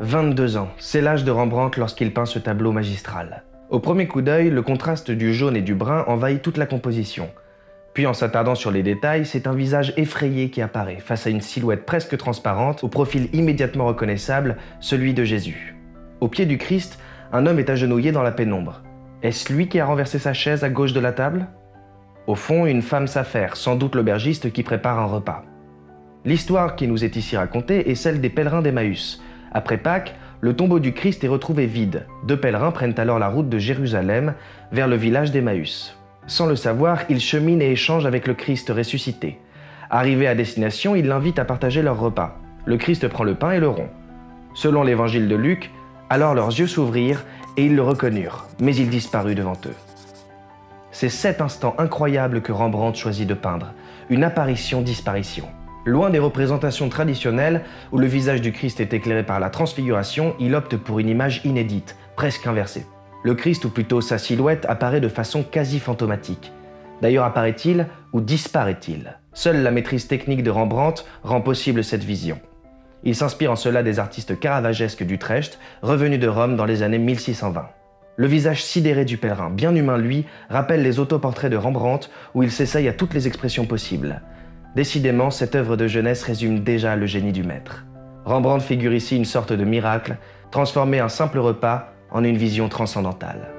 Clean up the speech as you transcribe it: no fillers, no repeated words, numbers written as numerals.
22 ans, c'est l'âge de Rembrandt lorsqu'il peint ce tableau magistral. Au premier coup d'œil, le contraste du jaune et du brun envahit toute la composition. Puis en s'attardant sur les détails, c'est un visage effrayé qui apparaît face à une silhouette presque transparente, au profil immédiatement reconnaissable, celui de Jésus. Au pied du Christ, un homme est agenouillé dans la pénombre. Est-ce lui qui a renversé sa chaise à gauche de la table? Au fond, une femme s'affaire, sans doute l'aubergiste qui prépare un repas. L'histoire qui nous est ici racontée est celle des pèlerins d'Emmaüs. Après Pâques, le tombeau du Christ est retrouvé vide. 2 pèlerins prennent alors la route de Jérusalem vers le village d'Emmaüs. Sans le savoir, ils cheminent et échangent avec le Christ ressuscité. Arrivés à destination, ils l'invitent à partager leur repas. Le Christ prend le pain et le rompt. Selon l'évangile de Luc, alors leurs yeux s'ouvrirent et ils le reconnurent, mais il disparut devant eux. C'est cet instant incroyable que Rembrandt choisit de peindre, une apparition-disparition. Loin des représentations traditionnelles où le visage du Christ est éclairé par la transfiguration, il opte pour une image inédite, presque inversée. Le Christ, ou plutôt sa silhouette, apparaît de façon quasi fantomatique. D'ailleurs, apparaît-il ou disparaît-il? Seule la maîtrise technique de Rembrandt rend possible cette vision. Il s'inspire en cela des artistes caravagesques d'Utrecht, revenus de Rome dans les années 1620. Le visage sidéré du pèlerin, bien humain lui, rappelle les autoportraits de Rembrandt où il s'essaye à toutes les expressions possibles. Décidément, cette œuvre de jeunesse résume déjà le génie du maître. Rembrandt figure ici une sorte de miracle, transformer un simple repas en une vision transcendantale.